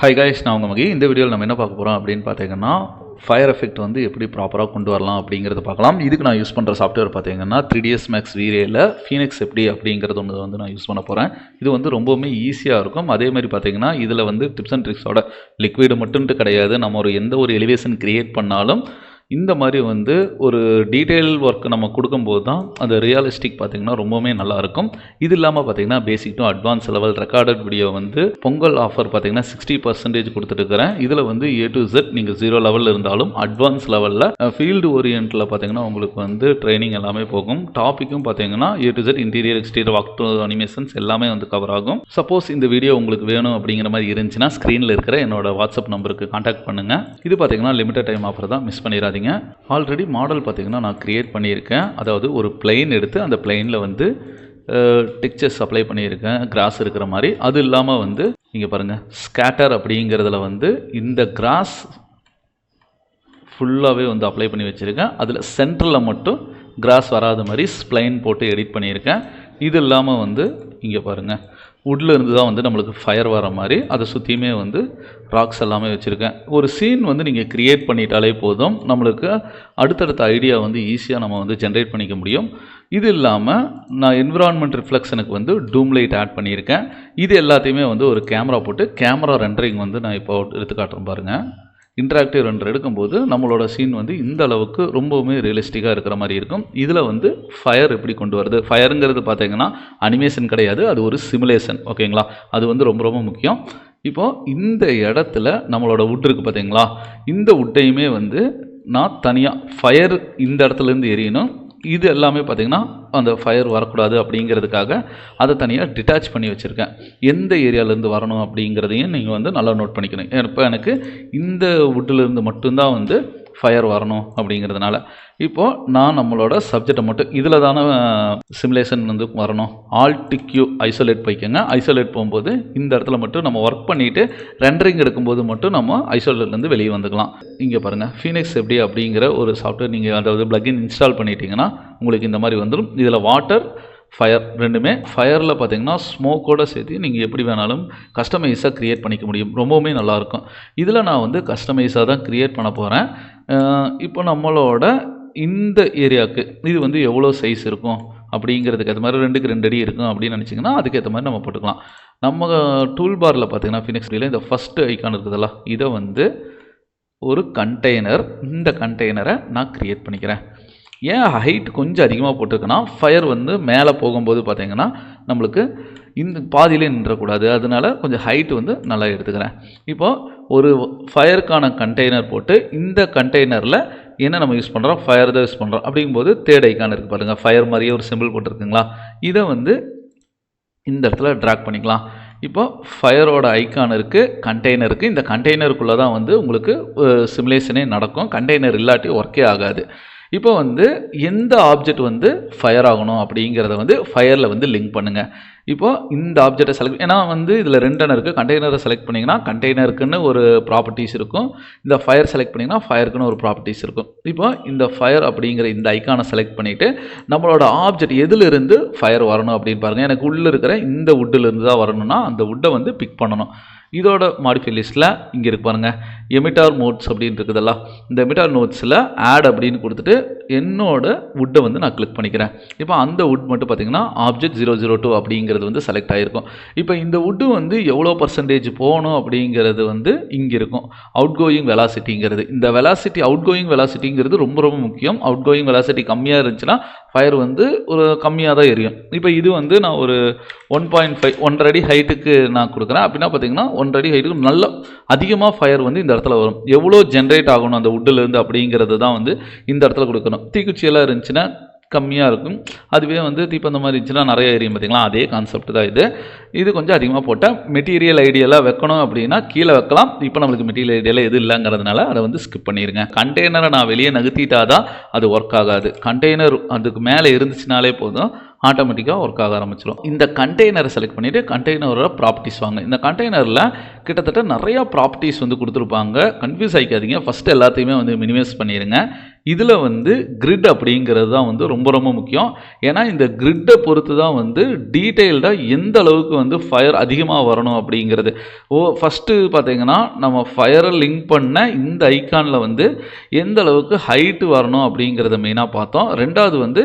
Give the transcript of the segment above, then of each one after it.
Hi guys, நான் உங்கள் மகி. இந்த வீடியோவில் நம்ம என்ன பார்க்க போகிறோம் அப்படின்னு பார்த்தீங்கன்னா, ஃபயர் எஃபெக்ட் வந்து எப்படி ப்ராப்பராக கொண்டு வரலாம் அப்படிங்கிறத பார்க்கலாம். இதுக்கு நான் யூஸ் பண்ணுற சாஃப்ட்வேர் பார்த்தீங்கன்னா 3ds Max V-Rayல ஃபீனிக்ஸ் எப்படி அப்படிங்கிறது ஒன்று வந்து நான் யூஸ் பண்ண போகிறேன். இது வந்து ரொம்பவுமே ஈஸியாக இருக்கும். அதேமாதிரி பார்த்தீங்கன்னா இதில் வந்து டிப்ஸ் அண்ட் ட்ரிக்ஸோட லிக்விடு மட்டும்ட்டு கிடையாது. நம்ம எந்த ஒரு எலிவேஷன் க்ரியேட் பண்ணாலும் இந்த மாதிரி வந்து ஒரு டீட்டெயில் ஒர்க் நம்ம கொடுக்கும்போது தான் அந்த ரியலிஸ்டிக் பார்த்திங்கன்னா ரொம்பவுமே நல்லாயிருக்கும். இது இல்லாமல் பார்த்திங்கன்னா basic to advance level recorded video வந்து பொங்கல் ஆஃபர் பார்த்திங்கன்னா 60% கொடுத்துட்டுருக்கிறேன். இதில் வந்து A to Z நீங்கள் 0 லெவலில் இருந்தாலும் அட்வான்ஸ் லெவலில் ஃபீல்டு ஓரியன்ட்டில் பார்த்திங்கன்னா உங்களுக்கு வந்து ட்ரைனிங் எல்லாமே போகும். டாப்பிக்கும் பார்த்திங்கன்னா A to Z interior exterior walk to animations எல்லாமே வந்து கவர் ஆகும். சப்போஸ் இந்த வீடியோ உங்களுக்கு வேணும் அப்படிங்கிற மாதிரி இருந்துச்சுன்னா ஸ்க்ரீனில் இருக்கிற என்னோட வாட்ஸ்அப் நம்பருக்கு கான்டாக்ட் பண்ணுங்கள். இது பார்த்திங்கன்னா லிமிடெட் டைம் ஆஃபர் தான், மிஸ் பண்ணிடாதீங்க. ஆல்ரெடி மாடல் பார்த்தீங்கன்னா நான் கிரியேட் பண்ணியிருக்கேன். அதாவது ஒரு பிளெயின் எடுத்து அந்த பிளெயினில் வந்து டெக்ஸ்சர்ஸ் அப்ளை பண்ணியிருக்கேன், கிராஸ் இருக்கிற மாதிரி. அது இல்லாமல் வந்து இங்கே பாருங்கள், ஸ்கேட்டர் அப்படிங்கிறதுல வந்து இந்த கிராஸ் ஃபுல்லாகவே வந்து அப்ளை பண்ணி வச்சுருக்கேன். அதில் சென்டரில் மட்டும் கிராஸ் வராத மாதிரி ஸ்ப்ளைன் போட்டு எடிட் பண்ணியிருக்கேன். இது இல்லாமல் வந்து இங்கே பாருங்கள், வுட்டில் இருந்து தான் வந்து நம்மளுக்கு ஃபயர் வர மாதிரி அதை சுற்றியுமே வந்து ராக்ஸ் எல்லாமே வச்சுருக்கேன். ஒரு சீன் வந்து நீங்கள் க்ரியேட் பண்ணிட்டாலே போதும், நம்மளுக்கு அடுத்தடுத்த ஐடியா வந்து ஈஸியாக நம்ம வந்து ஜென்ரேட் பண்ணிக்க முடியும். இது இல்லாமல் நான் என்விரான்மெண்ட் ரிஃப்ளெக்ஷனுக்கு வந்து டூம் லைட் ஆட் பண்ணியிருக்கேன். இது எல்லாத்தையுமே வந்து ஒரு கேமரா போட்டு கேமரா ரெண்டரிங் வந்து நான் இப்போ எடுத்து காட்டுறேன் பாருங்கள். இன்ட்ராக்டிவ் ரெண்டர் எடுக்கும்போது நம்மளோட சீன் வந்து இந்த அளவுக்கு ரொம்பவுமே ரியலிஸ்டிக்காக இருக்கிற மாதிரி இருக்கும். இதில் வந்து ஃபயர் எப்படி கொண்டு வருது, ஃபயருங்கிறது பார்த்தீங்கன்னா அனிமேஷன் கிடையாது, அது ஒரு சிமுலேஷன். ஓகேங்களா, அது வந்து ரொம்ப ரொம்ப முக்கியம். இப்போது இந்த இடத்துல நம்மளோட வுட் இருக்குது பார்த்தீங்களா, இந்த வுட்டையுமே வந்து நான் தனியாக ஃபயர் இந்த இடத்துலேருந்து எரியணும். இது எல்லாமே பார்த்திங்கன்னா அந்த ஃபயர் வரக்கூடாது அப்படிங்கிறதுக்காக அதை தனியாக டிட்டாச் பண்ணி வச்சுருக்கேன். எந்த ஏரியாவிலேருந்து வரணும் அப்படிங்கிறதையும் நீங்கள் வந்து நல்லா நோட் பண்ணிக்கணும். இப்போ எனக்கு இந்த வுட்டிலேருந்து மட்டும்தான் வந்து ஃபயர் வரணும் அப்படிங்கிறதுனால இப்போது நான் நம்மளோட சப்ஜெக்டை மட்டும் இதில் தானே சிமுலேஷன் வந்து வரணும். ஆல்ட் Q ஐசோலேட் போய்க்கோங்க. ஐசோலேட் போகும்போது இந்த இடத்துல மட்டும் நம்ம ஒர்க் பண்ணிவிட்டு ரெண்டரிங் எடுக்கும்போது மட்டும் நம்ம ஐசோலேட்லேருந்து வெளியே வந்துக்கலாம். இங்கே பாருங்கள், ஃபீனிக்ஸ் எப்படி அப்படிங்கிற ஒரு சாஃப்ட்வேர் நீங்கள் அதாவது பிளக்இன் இன்ஸ்டால் பண்ணிட்டீங்கன்னா உங்களுக்கு இந்த மாதிரி வந்துடும். இதில் வாட்டர் ஃபயர் ரெண்டுமே, ஃபயரில் பார்த்தீங்கன்னா ஸ்மோக்கோடு சேர்த்து நீங்கள் எப்படி வேணாலும் கஸ்டமைஸாக க்ரியேட் பண்ணிக்க முடியும். ரொம்பவுமே நல்லாயிருக்கும். இதில் நான் வந்து கஸ்டமைஸாக தான் க்ரியேட் பண்ண போகிறேன். இப்போ நம்மளோட இந்த ஏரியாவுக்கு இது வந்து எவ்வளோ சைஸ் இருக்கும் அப்படிங்கிறதுக்கு ஏற்ற மாதிரி 2க்கு 2 அடி இருக்கும் அப்படின்னு நினச்சிங்கன்னா அதுக்கேற்ற மாதிரி நம்ம போட்டுக்கலாம். நம்ம டூல் பாரில் பார்த்தீங்கன்னா ஃபினிக்ஸ் வீடியோவில் இந்த ஃபஸ்ட்டு ஐக்கான் இருக்குதுல்ல, இதை வந்து ஒரு கண்டெய்னர், இந்த கண்டெய்னரை நான் க்ரியேட் பண்ணிக்கிறேன். ஏன் ஹைட் கொஞ்சம் அதிகமாக போட்டிருக்குன்னா ஃபயர் வந்து மேலே போகும்போது பார்த்திங்கன்னா நம்மளுக்கு இந்த பாதியிலே நின்றக்கூடாது, அதனால கொஞ்சம் ஹைட் வந்து நல்லா எடுத்துக்கிறேன். இப்போது ஒரு ஃபயருக்கான கண்டெய்னர் போட்டு இந்த கண்டெய்னரில் என்ன நம்ம யூஸ் பண்ணுறோம், ஃபயர் தான் யூஸ் பண்ணுறோம். அப்படிங்கும்போது தேர்ட் ஐக்கான் இருக்குது பாருங்கள், ஃபயர் மாதிரியே ஒரு சிம்பிள் போட்டிருக்குங்களா, இதை வந்து இந்த இடத்துல ட்ராக் பண்ணிக்கலாம். இப்போ ஃபயரோட ஐக்கான் இருக்குது, கண்டெய்னர் இருக்குது. இந்த கண்டெய்னருக்குள்ளே தான் வந்து உங்களுக்கு சிமுலேஷனே நடக்கும். கண்டெய்னர் இல்லாட்டி ஒர்க்கே ஆகாது. இப்போ வந்து எந்த ஆப்ஜெக்ட் வந்து ஃபயர் ஆகணும் அப்படிங்கிறத வந்து ஃபயரில் வந்து லிங்க் பண்ணுங்கள். இப்போது இந்த ஆப்ஜெக்டை செலக்ட், ஏன்னா வந்து இதில் 2 இருக்குது. கண்டெய்னரை செலக்ட் பண்ணிங்கன்னா கண்டெய்னருக்குன்னு ஒரு ப்ராப்பர்ட்டிஸ் இருக்கும், இந்த ஃபயர் செலக்ட் பண்ணிங்கன்னா ஃபயருக்குன்னு ஒரு ப்ராப்பர்ட்டிஸ் இருக்கும். இப்போ இந்த ஃபயர் அப்படிங்கிற இந்த ஐக்கானை செலக்ட் பண்ணிவிட்டு நம்மளோட ஆப்ஜெக்ட் எதிலிருந்து ஃபயர் வரணும் அப்படின்னு பாருங்கள். எனக்கு உள்ளே இருக்கிற இந்த வுட்டிலிருந்து தான் வரணும்னா அந்த வுட்டை வந்து பிக் பண்ணணும். இதோட மாடிஃபை லிஸ்ட்டில் இங்கே இருக்கு பாருங்கள், எமிட்டார் மோட்ஸ் அப்படின்னு இருக்குதுல்ல, இந்த எமிட்டார் நோட்ஸில் ஆட் அப்படின்னு கொடுத்துட்டு என்னோட வுட்டை வந்து நான் கிளிக் பண்ணிக்கிறேன். இப்போ அந்த வுட் மட்டும் பார்த்திங்கன்னா ஆப்ஜெக்ட் 002 அப்படிங்கிறது வந்து செலக்ட் ஆகிருக்கும். இப்போ இந்த வுட்டு வந்து எவ்வளோ பர்சன்டேஜ் போகணும் அப்படிங்கிறது வந்து இங்கே இருக்கும். அவுட் கோயிங் வெலாசிட்டிங்கிறது, இந்த வெலாசிட்டி அவுட் கோயிங் வெலாசிட்டிங்கிறது ரொம்ப ரொம்ப முக்கியம். அவுட் கோயிங் வெலாசிட்டி கம்மியாக இருந்துச்சுன்னா ஃபயர் வந்து ஒரு கம்மியாக தான் எரியும். இப்போ இது வந்து நான் ஒரு 1.5 1.5 அடி ஹைட்டுக்கு நான் கொடுக்குறேன். அப்படின்னா பார்த்தீங்கன்னா 1.5 அடி ஹைட்டுக்கு நல்ல அதிகமாக ஃபயர் வந்து இந்த இடத்துல வரும். எவ்வளோ ஜென்ரேட் ஆகணும் அந்த வுட்டிலேருந்து அப்படிங்கிறது தான் வந்து இந்த இடத்துல கொடுக்கணும். தீக்குச்சியெல்லாம் இருந்துச்சுன்னா கம்மியாக இருக்கும், அதுவே வந்து தீப்பந்த மாதிரி இருந்துச்சுன்னா நிறைய எரியும். பார்த்திங்களா, அதே கான்செப்ட் தான் இது. இது கொஞ்சம் அதிகமாக போட்டால் மெட்டீரியல் ஐடியெல்லாம் வைக்கணும் அப்படின்னா கீழே வைக்கலாம். இப்போ நம்மளுக்கு மெட்டீரியல் ஐடியெல்லாம் எது இல்லைங்கிறதுனால அதை வந்து ஸ்கிப் பண்ணிடுங்க. கண்டெய்னரை நான் வெளியே நகர்த்திட்டா தான் அது ஒர்க் ஆகாது. கண்டெய்னர் அதுக்கு மேலே இருந்துச்சுனாலே போதும், ஆட்டோமேட்டிக்காக ஒர்க் ஆக ஆரம்பிச்சிடும். இந்த கண்டெய்னரை செலக்ட் பண்ணிவிட்டு கண்டெய்னரோட ப்ராப்பர்ட்டிஸ் வாங்க. இந்த கண்டெய்னரில் கிட்டத்தட்ட நிறையா ப்ராப்பர்ட்டிஸ் வந்து கொடுத்துருப்பாங்க, கன்ஃபியூஸ் ஆகிக்காதீங்க. ஃபஸ்ட்டு எல்லாத்தையுமே வந்து மினிமைஸ் பண்ணிடுங்க. இதில் வந்து கிரிட் அப்படிங்கிறது தான் வந்து ரொம்ப ரொம்ப முக்கியம். ஏன்னா இந்த கிரிட்டை பொறுத்து தான் வந்து டீட்டெயில்டாக எந்த அளவுக்கு வந்து ஃபயர் அதிகமாக வரணும் அப்படிங்கிறது. ஃபஸ்ட்டு பார்த்தீங்கன்னா நம்ம ஃபயரை லிங்க் பண்ண இந்த ஐக்கானில் வந்து எந்த அளவுக்கு ஹைட்டு வரணும் அப்படிங்கிறத மெயினாக பார்த்தோம். ரெண்டாவது வந்து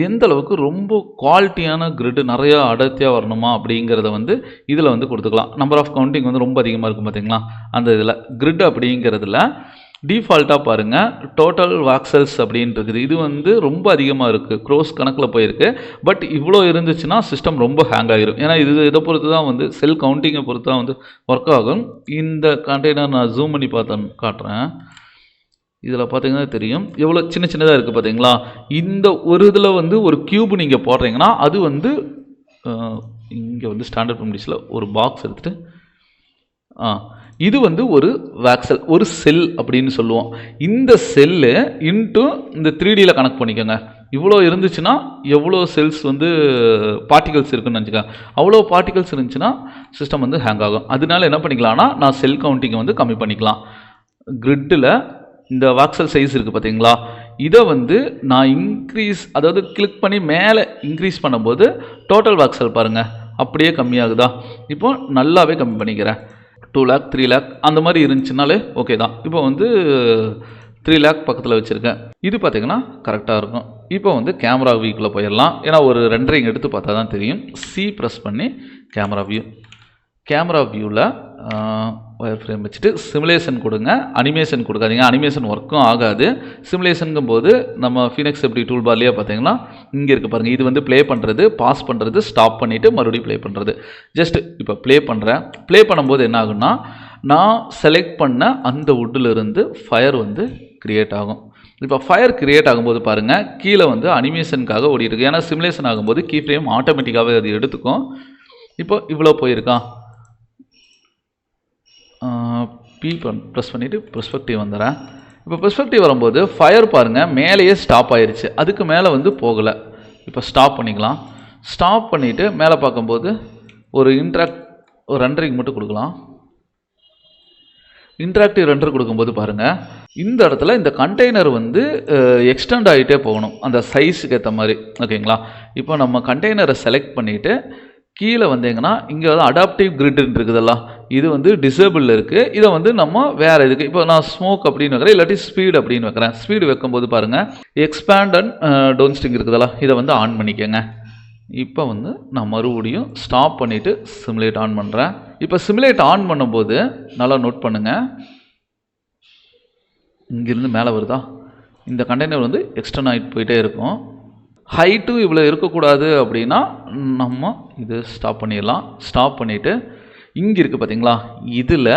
எந்த அளவுக்கு ரொம்ப குவாலிட்டியான கிரிட்டு நிறையா அடர்த்தியாக வரணுமா அப்படிங்கிறத வந்து இதில் வந்து கொடுத்துக்கலாம். நம்பர் ஆஃப் கவுண்டிங் வந்து ரொம்ப அதிகமாக இருக்கும் பார்த்தீங்களா, அந்த இதில் கிரிட் அப்படிங்கிறதுல டிஃபால்ட்டாக பாருங்கள் டோட்டல் வாக்சல்ஸ் அப்படின்னு இருக்குது. இது வந்து ரொம்ப அதிகமாக இருக்குது, க்ரோஸ் கணக்கில் போயிருக்கு. பட் இவ்வளோ இருந்துச்சுன்னா சிஸ்டம் ரொம்ப ஹேங் ஆகிரும். ஏன்னா இதை பொறுத்து தான் வந்து செல் கவுண்டிங்கை பொறுத்து தான் வந்து ஒர்க் ஆகும். இந்த கண்டெய்னர் நான் ஜூம் பண்ணி காட்டுறேன். இதில் பார்த்தீங்கன்னா தெரியும் எவ்வளோ சின்ன சின்னதாக இருக்குது பார்த்தீங்களா. இந்த ஒரு இதில் வந்து ஒரு க்யூப் நீங்கள் போடுறீங்கன்னா அது வந்து இங்கே வந்து ஸ்டாண்டர்ட் ப்ராக்டிஸில் ஒரு பாக்ஸ் எடுத்துகிட்டு இது வந்து ஒரு வாக்சல், ஒரு செல் அப்படின்னு சொல்லுவோம். இந்த செல்லு இன்ட்டு இந்த 3Dயில் கனெக்ட் பண்ணிக்கோங்க. இவ்வளோ இருந்துச்சுன்னா எவ்வளோ செல்ஸ் வந்து பார்ட்டிகல்ஸ் இருக்குன்னு நினச்சிக்கோங்க. அவ்வளோ பார்ட்டிகல்ஸ் இருந்துச்சுன்னா சிஸ்டம் வந்து ஹேங் ஆகும். அதனால என்ன பண்ணிக்கலாம்னா நான் செல் கவுண்டிங்கை வந்து கம்மி பண்ணிக்கலாம். கிரிட்டில் இந்த வாக்சல் சைஸ் இருக்குது பார்த்தீங்களா, இதை வந்து நான் இன்க்ரீஸ், அதாவது கிளிக் பண்ணி மேலே இன்க்ரீஸ் பண்ணும்போது டோட்டல் வாக்சல் பாருங்கள் அப்படியே கம்மியாகுதா. இப்போ நல்லாவே கம்மி பண்ணிக்கிறேன். 2 lakh 3 lakh அந்த மாதிரி இருந்துச்சுனாலே ஓகே தான். இப்போ வந்து 3 lakh பக்கத்தில் வச்சுருக்கேன். இது பார்த்திங்கன்னா கரெக்டாக இருக்கும். இப்போ வந்து கேமரா வியூக்குள்ளே போயிடலாம். ஏன்னா ஒரு ரெண்டரிங் எடுத்து பார்த்தா தான் தெரியும். C ப்ரெஸ் பண்ணி கேமரா வியூவில் ஒயர் ஃப்ரேம் வச்சுட்டு சிமுலேஷன் கொடுங்க. அனிமேஷன் கொடுக்காதீங்க, அனிமேஷன் ஒர்க்கும் ஆகாது. சிமுலேஷனுங்கும் போது நம்ம ஃபீனிக்ஸ் எப்படி டூல் பார்லேயே பார்த்தீங்கன்னா இங்கே இருக்குது பாருங்கள். இது வந்து ப்ளே பண்ணுறது, பாஸ் பண்ணுறது, ஸ்டாப் பண்ணிவிட்டு மறுபடியும் ப்ளே பண்ணுறது. ஜஸ்ட் இப்போ ப்ளே பண்ணுறேன். ப்ளே பண்ணும்போது என்ன ஆகுன்னா நான் செலக்ட் பண்ண அந்த வுட்டிலிருந்து ஃபயர் வந்து க்ரியேட் ஆகும். இப்போ ஃபயர் க்ரியேட் ஆகும்போது பாருங்கள் கீழே வந்து அனிமேஷனுக்காக ஓடிருக்கு. ஏன்னா சிமுலேஷன் ஆகும்போது கீ ஃப்ரேம் ஆட்டோமேட்டிக்காகவே அது எடுத்துக்கும். இப்போ இவ்வளோ போயிருக்கான். ப்ரெஸ் பண்ணிவிட்டு பெர்ஸ்பெக்டிவ் வந்துடுறேன். இப்போ பெர்ஸ்பெக்டிவ் வரும்போது ஃபயர் பாருங்கள் மேலேயே ஸ்டாப் ஆயிடுச்சு, அதுக்கு மேலே வந்து போகலை. இப்போ ஸ்டாப் பண்ணிக்கலாம். ஸ்டாப் பண்ணிவிட்டு மேலே பார்க்கும்போது ஒரு ரெண்டரிங் மட்டும் கொடுக்கலாம். இன்ட்ராக்டிவ் ரெண்டர் கொடுக்கும்போது பாருங்கள் இந்த இடத்துல இந்த கண்டெய்னர் வந்து எக்ஸ்டெண்ட் ஆகிட்டே போகணும் அந்த சைஸுக்கு ஏற்ற மாதிரி. ஓகேங்களா. இப்போ நம்ம கண்டெய்னரை செலக்ட் பண்ணிவிட்டு கீழே வந்தீங்கன்னா இங்கே வந்து அடாப்டிவ் கிரிட்னு இருக்குதல்ல, இது வந்து டிசேபிளில் இருக்குது. இதை வந்து நம்ம வேறு இதுக்கு இப்போ நான் ஸ்மோக் அப்படின்னு வைக்கிறேன், இல்லாட்டி ஸ்பீட் அப்படின்னு வைக்கிறேன். ஸ்பீடு வைக்கும்போது பாருங்கள் எக்ஸ்பேண்ட் அண்ட் டவுன் ஸ்ட்ரிங் இருக்குதல்ல, இதை வந்து ஆன் பண்ணிக்கோங்க. இப்போ வந்து நான் மறுபடியும் ஸ்டாப் பண்ணிவிட்டு சிமுலேட் ஆன் பண்ணுறேன். இப்போ சிமுலேட் ஆன் பண்ணும்போது நல்லா நோட் பண்ணுங்கள், இங்கிருந்து மேலே வருதா, இந்த கண்டெய்னர் வந்து எக்ஸ்டர்ன் ஆகிட்டு போயிட்டே இருக்கும். ஹைட்டும் இவ்வளோ இருக்கக்கூடாது அப்படின்னா நம்ம இது ஸ்டாப் பண்ணிடலாம். ஸ்டாப் பண்ணிவிட்டு இங்கே இருக்குது பார்த்தீங்களா, இதில்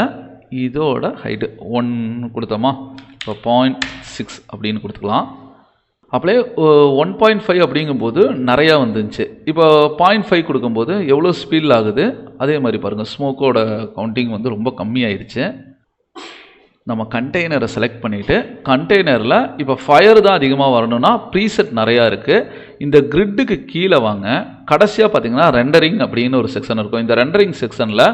இதோட ஹைட்டு 1 கொடுத்தோமா, இப்போ 0.6 அப்படின்னு கொடுத்துக்கலாம். அப்படியே 1.5 அப்படிங்கும்போது நிறையா வந்துருந்துச்சு. இப்போ 0.5 கொடுக்கும்போது எவ்வளோ ஸ்பீடில் ஆகுது. அதே மாதிரி பாருங்கள் ஸ்மோக்கோட கவுண்டிங் வந்து ரொம்ப கம்மியாயிடுச்சு. நம்ம கண்டெய்னரை செலக்ட் பண்ணிவிட்டு கண்டெய்னரில் இப்போ ஃபயர் தான் அதிகமாக வரணும்னா ப்ரீசெட் நிறையா இருக்குது. இந்த கிரிட்டுக்கு கீழே வாங்க, கடைசியாக பார்த்தீங்கன்னா ரெண்டரிங் அப்படின்னு ஒரு செக்ஷன் இருக்கும். இந்த ரெண்டரிங் செக்ஷனில்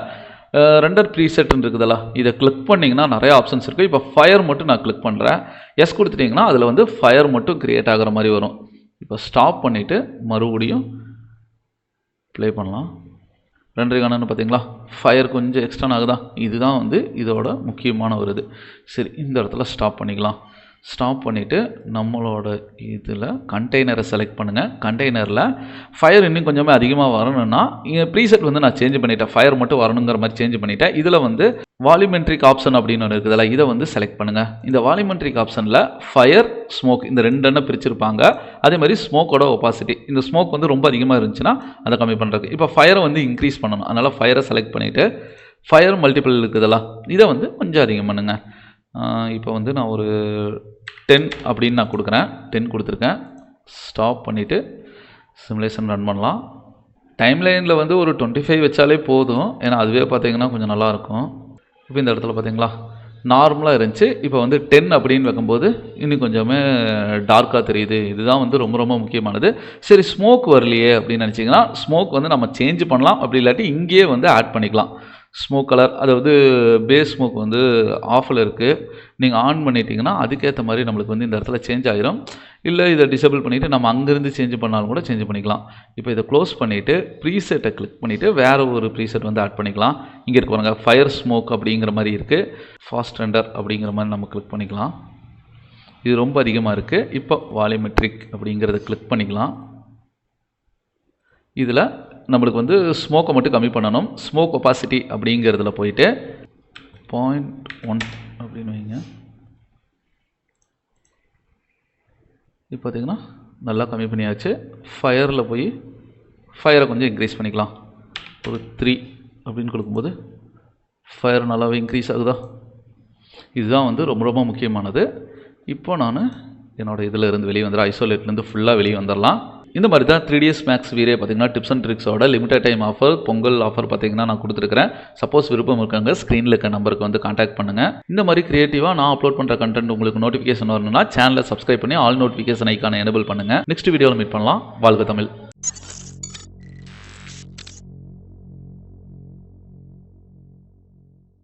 ரெண்டர் ப்ரீசெட்னு இருக்குதுல்ல, இதை கிளிக் பண்ணிங்கன்னா நிறையா ஆப்ஷன்ஸ் இருக்குது. இப்போ ஃபயர் மட்டும் நான் கிளிக் பண்ணுறேன். எஸ் கொடுத்துட்டிங்கன்னா அதில் வந்து ஃபயர் மட்டும் க்ரியேட் ஆகிற மாதிரி வரும். இப்போ ஸ்டாப் பண்ணிவிட்டு மறுபடியும் ப்ளே பண்ணலாம். ரெண்டரிங் ஆனன்னு பார்த்தீங்களா, ஃபயர் கொஞ்சம் எக்ஸ்டர்ன் ஆகுதா. இதுதான் வந்து இதோட முக்கியமான ஒரு இது. சரி, இந்த இடத்துல ஸ்டாப் பண்ணிக்கலாம். ஸ்டாப் பண்ணிவிட்டு நம்மளோட இதில் கண்டெய்னரை செலக்ட் பண்ணுங்கள். கண்டெய்னரில் ஃபயர் இன்னும் கொஞ்சமே அதிகமாக வரணும்னா இங்கே ப்ரீசெட் வந்து நான் சேஞ்ச் பண்ணிட்டேன், ஃபயர் மட்டும் வரணுங்கிற மாதிரி சேஞ்ச் பண்ணிட்டேன். இதில் வந்து வால்யூமெட்ரிக் ஆப்ஷன் அப்படின்னு ஒன்று இருக்குதுல்ல, இதை வந்து செலக்ட் பண்ணுங்கள். இந்த வால்யூமெட்ரிக் ஆப்ஷனில் ஃபயர், ஸ்மோக் இந்த ரெண்டு பிரிச்சிருப்பாங்க. அதே மாதிரி ஸ்மோக்கோட ஒப்பாசிட்டி, இந்த ஸ்மோக் வந்து ரொம்ப அதிகமாக இருந்துச்சுன்னா அதை கம்மி பண்ணுறதுக்கு. இப்போ ஃபயரை வந்து இன்க்ரீஸ் பண்ணணும், அதனால் ஃபயரை செலக்ட் பண்ணிவிட்டு ஃபயர் மல்டிபிள் இருக்குதுல்ல, இதை வந்து கொஞ்சம் அதிகம் பண்ணுங்கள். இப்போ வந்து நான் ஒரு 10 அப்படின்னு நான் கொடுக்குறேன். 10 கொடுத்துருக்கேன். ஸ்டாப் பண்ணிவிட்டு சிமுலேஷன் ரன் பண்ணலாம். டைம்லைனில் வந்து ஒரு 25 வச்சாலே போதும், ஏன்னா அதுவே பார்த்தீங்கன்னா கொஞ்சம் நல்லாயிருக்கும். இப்போ இந்த இடத்துல பார்த்தீங்களா நார்மலாக இருந்துச்சு. இப்போ வந்து 10 அப்படின்னு வைக்கும்போது இன்னும் கொஞ்சமே டார்க்காக தெரியுது. இதுதான் வந்து ரொம்ப ரொம்ப முக்கியமானது. சரி, ஸ்மோக் வரலையே அப்படின்னு நினச்சிங்கன்னா ஸ்மோக் வந்து நம்ம சேஞ்ச் பண்ணலாம், அப்படி இல்லாட்டி இங்கேயே வந்து ஆட் பண்ணிக்கலாம். ஸ்மோக் கலர், அதாவது பேஸ் ஸ்மோக் வந்து ஆஃபில் இருக்குது. நீங்கள் ஆன் பண்ணிட்டீங்கன்னா அதுக்கேற்ற மாதிரி நம்மளுக்கு வந்து இந்த இடத்துல சேஞ்ச் ஆகிரும். இல்லை இதை டிசேபிள் பண்ணிவிட்டு நம்ம அங்கேருந்து சேஞ்ச் பண்ணாலும் கூட சேஞ்ச் பண்ணிக்கலாம். இப்போ இதை க்ளோஸ் பண்ணிவிட்டு ப்ரீசெட்டை கிளிக் பண்ணிவிட்டு வேறு ஒரு ப்ரீசெட் வந்து ஆட் பண்ணிக்கலாம். இங்கே இருக்கு பாருங்க, ஃபயர் ஸ்மோக் அப்படிங்கிற மாதிரி இருக்குது. ஃபாஸ்ட் ரெண்டர் அப்படிங்கிற மாதிரி நம்ம கிளிக் பண்ணிக்கலாம். இது ரொம்ப அதிகமாக இருக்குது. இப்போ வால்யூமெட்ரிக் அப்படிங்கிறத கிளிக் பண்ணிக்கலாம். இதில் நம்மளுக்கு வந்து ஸ்மோக்கை மட்டும் கம்மி பண்ணணும். ஸ்மோக் ஒப்பாசிட்டி அப்படிங்கிறதுல போயிட்டு 0.1 அப்படின்னு வைங்க. இப்போ பார்த்தீங்கன்னா நல்லா கம்மி பண்ணியாச்சு. ஃபயரில் போய் ஃபயரை கொஞ்சம் இன்க்ரீஸ் பண்ணிக்கலாம். ஒரு 3 அப்படின்னு கொடுக்கும்போது ஃபயர் நல்லாவே இன்க்ரீஸ் ஆகுதா? இதுதான் வந்து ரொம்ப ரொம்ப முக்கியமானது. இப்போ நான் என்னோடய இதில் இருந்து வெளியே வந்துடுறேன். ஐசோலேட்லேருந்து ஃபுல்லாக வெளியே வந்துடலாம். இந்த மாதிரி தான் 3ds Max V-Ray பார்த்தீங்கன்னா டிப்ஸ் அண்ட் ட்ரிக்ஸோட limited time offer, Pongal offer பார்த்தீங்கன்னா நான் கொடுத்துருக்கிறேன். சப்போஸ் விருப்பம் இருக்காங்க ஸ்க்ரீனில் இருக்க நம்பருக்கு வந்து கான்டாக்ட் பண்ணுங்கள். இந்த மாதிரி க்ரியேட்டிவாக நான் அப்லோட் பண்ணுற கண்டென்ட் உங்களுக்கு நோட்டிஃபிகேஷன் வரணும்னா சேனலை சப்ஸ்கிரைப் பண்ணி ஆல் நோட்டிஃபிகேஷன் ஐக்கானை எனேபிள் பண்ணுங்கள். நெக்ஸ்ட் வீடியோவில் மீட் பண்ணலாம். வாழ்க தமிழ்.